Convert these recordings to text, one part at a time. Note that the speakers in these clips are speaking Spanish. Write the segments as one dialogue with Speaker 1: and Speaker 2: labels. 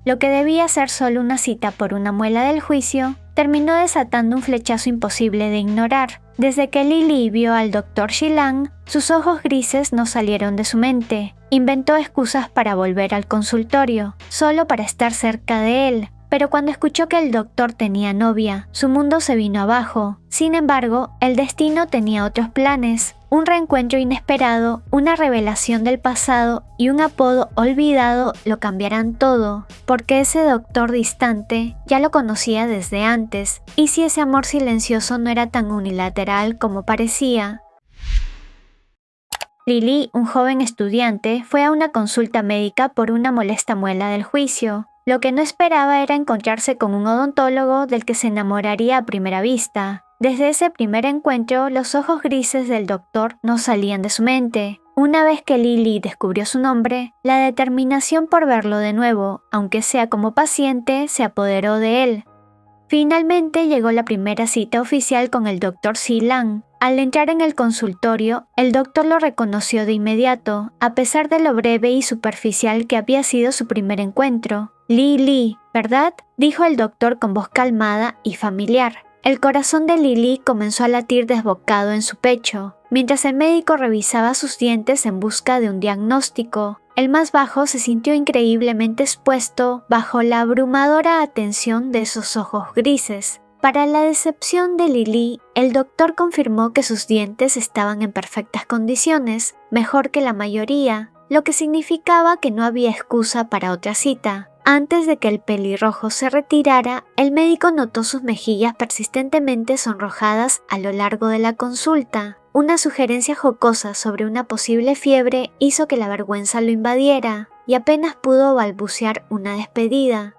Speaker 1: lo que debía ser solo una cita por una muela del juicio, terminó desatando un flechazo imposible de ignorar. Desde que Lily vio al Dr. Chilang, sus ojos grises no salieron de su mente. Inventó excusas para volver al consultorio, solo para estar cerca de él. Pero cuando escuchó que el doctor tenía novia, su mundo se vino abajo. Sin embargo, el destino tenía otros planes. Un reencuentro inesperado, una revelación del pasado y un apodo olvidado lo cambiarán todo, porque ese doctor distante ya lo conocía desde antes, y si ese amor silencioso no era tan unilateral como parecía. Lily, un joven estudiante, fue a una consulta médica por una molesta muela del juicio. Lo que no esperaba era encontrarse con un odontólogo del que se enamoraría a primera vista. Desde ese primer encuentro, los ojos grises del doctor no salían de su mente. Una vez que Lily descubrió su nombre, la determinación por verlo de nuevo, aunque sea como paciente, se apoderó de él. Finalmente llegó la primera cita oficial con el Dr. Chilang. Al entrar en el consultorio, el doctor lo reconoció de inmediato, a pesar de lo breve y superficial que había sido su primer encuentro. Lily, ¿verdad?, dijo el doctor con voz calmada y familiar. El corazón de Lily comenzó a latir desbocado en su pecho, mientras el médico revisaba sus dientes en busca de un diagnóstico. El más bajo se sintió increíblemente expuesto bajo la abrumadora atención de esos ojos grises. Para la decepción de Lily, el doctor confirmó que sus dientes estaban en perfectas condiciones, mejor que la mayoría, lo que significaba que no había excusa para otra cita. Antes de que el pelirrojo se retirara, el médico notó sus mejillas persistentemente sonrojadas a lo largo de la consulta. Una sugerencia jocosa sobre una posible fiebre hizo que la vergüenza lo invadiera, y apenas pudo balbucear una despedida.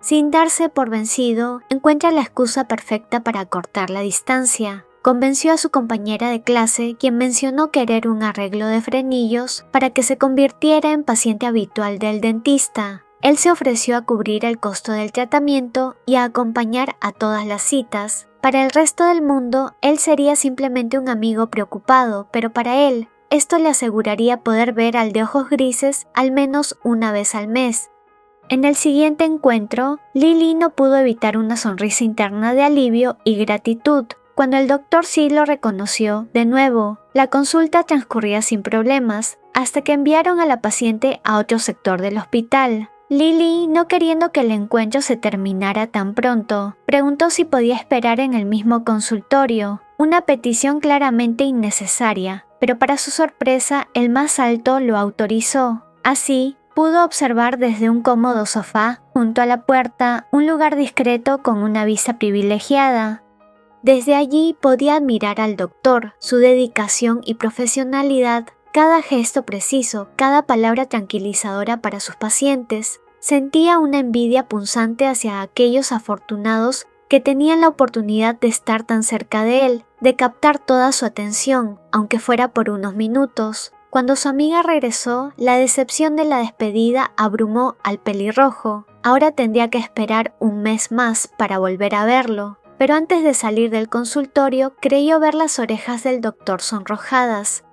Speaker 1: Sin darse por vencido, encuentra la excusa perfecta para acortar la distancia. Convenció a su compañera de clase, quien mencionó querer un arreglo de frenillos para que se convirtiera en paciente habitual del dentista. Él se ofreció a cubrir el costo del tratamiento y a acompañar a todas las citas. Para el resto del mundo, él sería simplemente un amigo preocupado, pero para él, esto le aseguraría poder ver al de ojos grises al menos una vez al mes. En el siguiente encuentro, Lily no pudo evitar una sonrisa interna de alivio y gratitud. Cuando el doctor sí lo reconoció, de nuevo, la consulta transcurría sin problemas, hasta que enviaron a la paciente a otro sector del hospital. Lily, no queriendo que el encuentro se terminara tan pronto, preguntó si podía esperar en el mismo consultorio, una petición claramente innecesaria, pero para su sorpresa el más alto lo autorizó. Así, pudo observar desde un cómodo sofá, junto a la puerta, un lugar discreto con una vista privilegiada. Desde allí podía admirar al doctor, su dedicación y profesionalidad, cada gesto preciso, cada palabra tranquilizadora para sus pacientes. Sentía una envidia punzante hacia aquellos afortunados que tenían la oportunidad de estar tan cerca de él, de captar toda su atención, aunque fuera por unos minutos. Cuando su amiga regresó, la decepción de la despedida abrumó al pelirrojo. Ahora tendría que esperar un mes más para volver a verlo. Pero antes de salir del consultorio, creyó ver las orejas del doctor sonrojadas.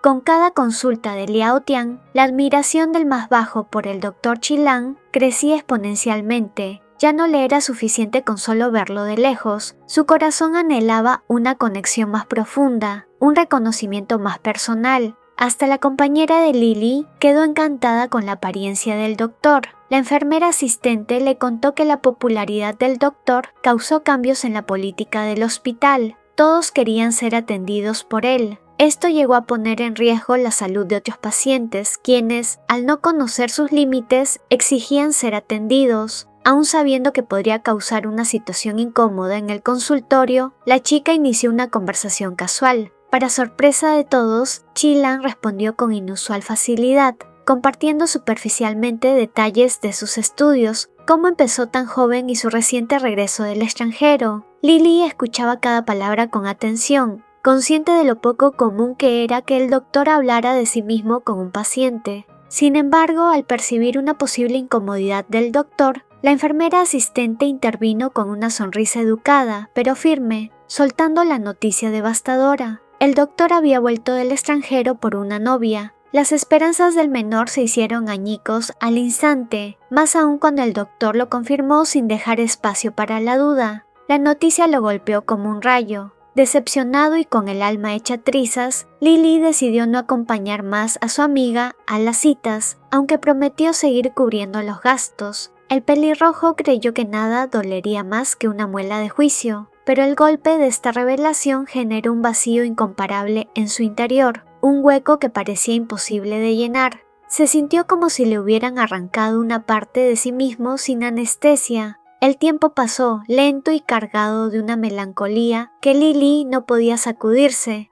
Speaker 1: Con cada consulta de Liao Tian, la admiración del más bajo por el Dr. Chilang crecía exponencialmente. Ya no le era suficiente con solo verlo de lejos. Su corazón anhelaba una conexión más profunda, un reconocimiento más personal. Hasta la compañera de Lily quedó encantada con la apariencia del doctor. La enfermera asistente le contó que la popularidad del doctor causó cambios en la política del hospital. Todos querían ser atendidos por él. Esto llegó a poner en riesgo la salud de otros pacientes, quienes, al no conocer sus límites, exigían ser atendidos. Aún sabiendo que podría causar una situación incómoda en el consultorio, la chica inició una conversación casual. Para sorpresa de todos, Chilang respondió con inusual facilidad, compartiendo superficialmente detalles de sus estudios, cómo empezó tan joven y su reciente regreso del extranjero. Lily escuchaba cada palabra con atención, consciente de lo poco común que era que el doctor hablara de sí mismo con un paciente. Sin embargo, al percibir una posible incomodidad del doctor, la enfermera asistente intervino con una sonrisa educada, pero firme, soltando la noticia devastadora. El doctor había vuelto del extranjero por una novia. Las esperanzas del menor se hicieron añicos al instante, más aún cuando el doctor lo confirmó sin dejar espacio para la duda. La noticia lo golpeó como un rayo. Decepcionado y con el alma hecha trizas, Lily decidió no acompañar más a su amiga a las citas, aunque prometió seguir cubriendo los gastos. El pelirrojo creyó que nada dolería más que una muela de juicio, pero el golpe de esta revelación generó un vacío incomparable en su interior, un hueco que parecía imposible de llenar. Se sintió como si le hubieran arrancado una parte de sí mismo sin anestesia. El tiempo pasó, lento y cargado de una melancolía que Lily no podía sacudirse.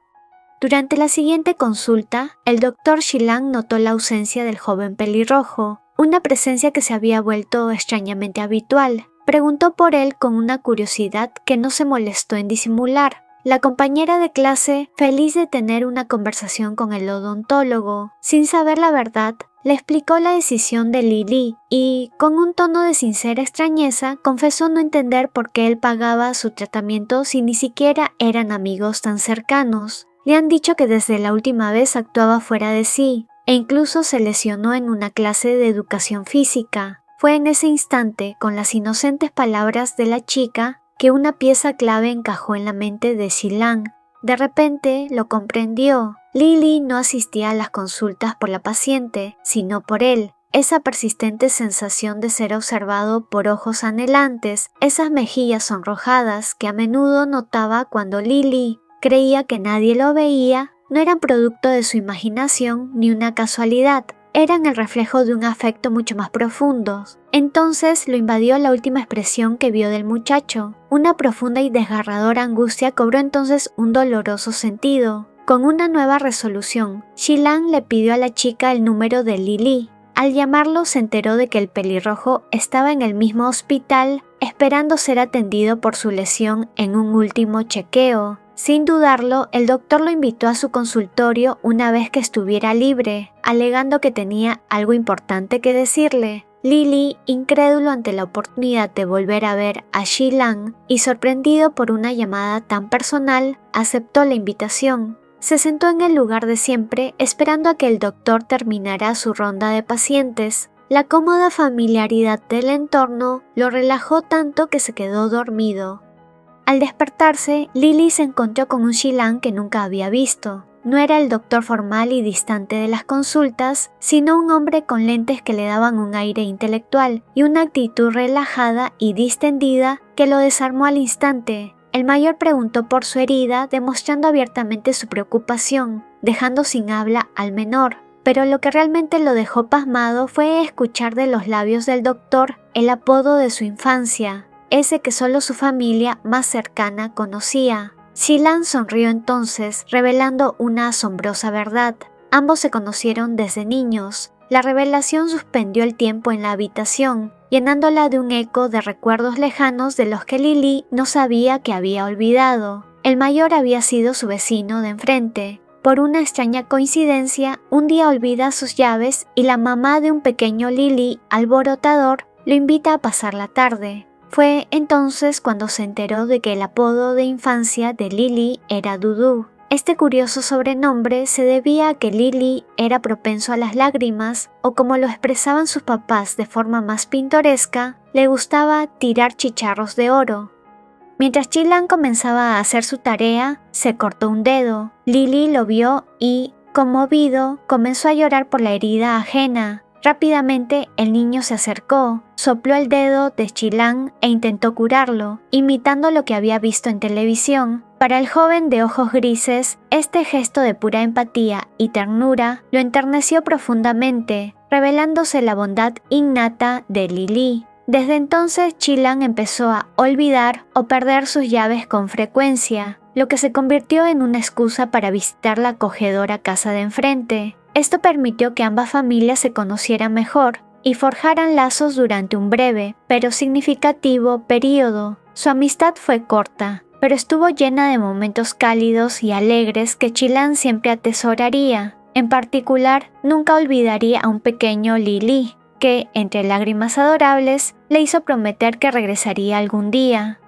Speaker 1: Durante la siguiente consulta, el doctor Shilan notó la ausencia del joven pelirrojo, una presencia que se había vuelto extrañamente habitual. Preguntó por él con una curiosidad que no se molestó en disimular. La compañera de clase, feliz de tener una conversación con el odontólogo, sin saber la verdad, le explicó la decisión de Lily y, con un tono de sincera extrañeza, confesó no entender por qué él pagaba su tratamiento si ni siquiera eran amigos tan cercanos. Le han dicho que desde la última vez actuaba fuera de sí, e incluso se lesionó en una clase de educación física. Fue en ese instante, con las inocentes palabras de la chica, que una pieza clave encajó en la mente de Shilan. De repente lo comprendió. Lily no asistía a las consultas por la paciente, sino por él. Esa persistente sensación de ser observado por ojos anhelantes, esas mejillas sonrojadas que a menudo notaba cuando Lily creía que nadie lo veía, no eran producto de su imaginación ni una casualidad. Eran el reflejo de un afecto mucho más profundo. Entonces lo invadió la última expresión que vio del muchacho. Una profunda y desgarradora angustia cobró entonces un doloroso sentido. Con una nueva resolución, Shilan le pidió a la chica el número de Lily. Al llamarlo se enteró de que el pelirrojo estaba en el mismo hospital esperando ser atendido por su lesión en un último chequeo. Sin dudarlo, el doctor lo invitó a su consultorio una vez que estuviera libre, alegando que tenía algo importante que decirle. Lily, incrédulo ante la oportunidad de volver a ver a Shilan y sorprendido por una llamada tan personal, aceptó la invitación. Se sentó en el lugar de siempre, esperando a que el doctor terminara su ronda de pacientes. La cómoda familiaridad del entorno lo relajó tanto que se quedó dormido. Al despertarse, Lily se encontró con un Shilan que nunca había visto. No era el doctor formal y distante de las consultas, sino un hombre con lentes que le daban un aire intelectual y una actitud relajada y distendida que lo desarmó al instante. El mayor preguntó por su herida, demostrando abiertamente su preocupación, dejando sin habla al menor. Pero lo que realmente lo dejó pasmado fue escuchar de los labios del doctor el apodo de su infancia, ese que solo su familia más cercana conocía. Shilan sonrió entonces, revelando una asombrosa verdad. Ambos se conocieron desde niños. La revelación suspendió el tiempo en la habitación, llenándola de un eco de recuerdos lejanos de los que Lily no sabía que había olvidado. El mayor había sido su vecino de enfrente. Por una extraña coincidencia, un día olvida sus llaves y la mamá de un pequeño Lily, alborotador, lo invita a pasar la tarde. Fue entonces cuando se enteró de que el apodo de infancia de Lily era Dudu. Este curioso sobrenombre se debía a que Lily era propenso a las lágrimas, o como lo expresaban sus papás de forma más pintoresca, le gustaba tirar chicharros de oro. Mientras Shilan comenzaba a hacer su tarea, se cortó un dedo. Lily lo vio y, conmovido, comenzó a llorar por la herida ajena. Rápidamente el niño se acercó, sopló el dedo de Shilan e intentó curarlo, imitando lo que había visto en televisión. Para el joven de ojos grises, este gesto de pura empatía y ternura lo enterneció profundamente, revelándose la bondad innata de Lily. Desde entonces Shilan empezó a olvidar o perder sus llaves con frecuencia, lo que se convirtió en una excusa para visitar la acogedora casa de enfrente. Esto permitió que ambas familias se conocieran mejor y forjaran lazos durante un breve, pero significativo período. Su amistad fue corta, pero estuvo llena de momentos cálidos y alegres que Shilan siempre atesoraría. En particular, nunca olvidaría a un pequeño Lily, que, entre lágrimas adorables, le hizo prometer que regresaría algún día.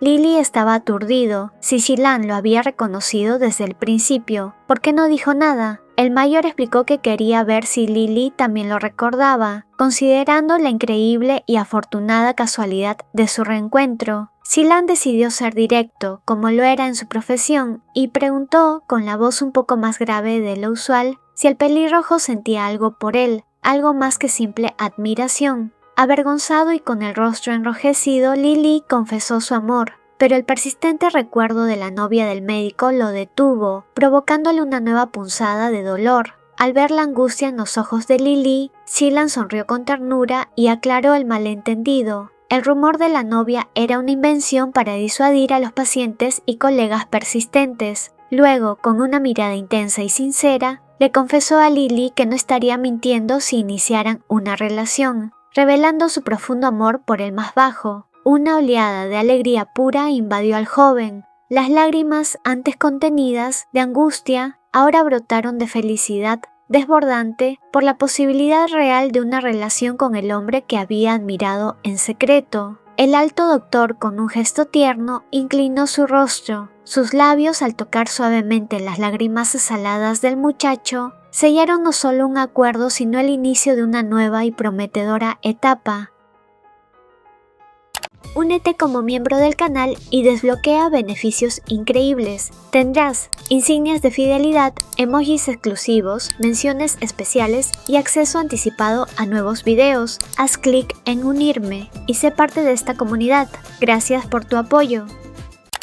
Speaker 1: Lily estaba aturdido. Si Shilan lo había reconocido desde el principio, ¿por qué no dijo nada? El mayor explicó que quería ver si Lily también lo recordaba, considerando la increíble y afortunada casualidad de su reencuentro. Shilan decidió ser directo, como lo era en su profesión, y preguntó, con la voz un poco más grave de lo usual, si el pelirrojo sentía algo por él, algo más que simple admiración. Avergonzado y con el rostro enrojecido, Lily confesó su amor, pero el persistente recuerdo de la novia del médico lo detuvo, provocándole una nueva punzada de dolor. Al ver la angustia en los ojos de Lily, Shilan sonrió con ternura y aclaró el malentendido. El rumor de la novia era una invención para disuadir a los pacientes y colegas persistentes. Luego, con una mirada intensa y sincera, le confesó a Lily que no estaría mintiendo si iniciaran una relación, revelando su profundo amor por el más bajo. Una oleada de alegría pura invadió al joven. Las lágrimas, antes contenidas, de angustia, ahora brotaron de felicidad desbordante por la posibilidad real de una relación con el hombre que había admirado en secreto. El alto doctor, con un gesto tierno, inclinó su rostro. Sus labios, al tocar suavemente las lágrimas saladas del muchacho, sellaron no solo un acuerdo, sino el inicio de una nueva y prometedora etapa. Únete como miembro del canal y desbloquea beneficios increíbles. Tendrás insignias de fidelidad, emojis exclusivos, menciones especiales y acceso anticipado a nuevos videos. Haz clic en unirme y sé parte de esta comunidad. Gracias por tu apoyo.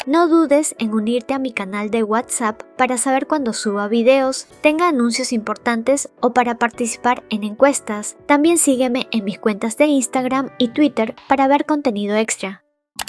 Speaker 1: No dudes en unirte a mi canal de WhatsApp para saber cuando suba videos, tenga anuncios importantes o para participar en encuestas. También sígueme en mis cuentas de Instagram y Twitter para ver contenido extra.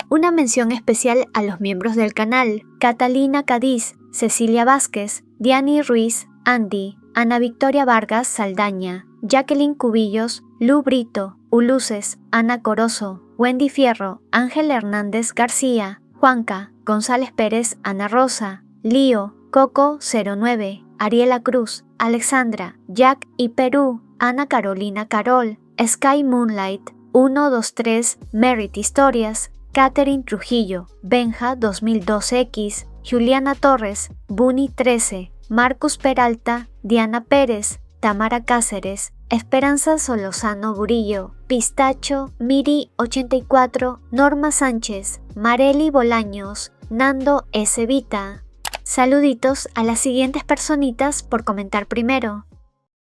Speaker 1: Una mención especial a los miembros del canal: Catalina Cádiz, Cecilia Vázquez, Diani Ruiz, Andy, Ana Victoria Vargas Saldaña, Jacqueline Cubillos, Lu Brito, Ulises, Ana Corozo, Wendy Fierro, Ángel Hernández García, Juanca, González Pérez, Ana Rosa, Lío, Coco 09, Ariela Cruz, Alexandra, Jack y Perú, Ana Carolina Carol, Sky Moonlight, 123, Merit Historias, Catherine Trujillo, Benja 2002X, Juliana Torres, Bunny 13, Marcus Peralta, Diana Pérez, Tamara Cáceres, Esperanza Solozano Burillo, Pistacho, Miri 84, Norma Sánchez, Marely Bolaños, Nando S. Vita. Saluditos a las siguientes personitas por comentar primero: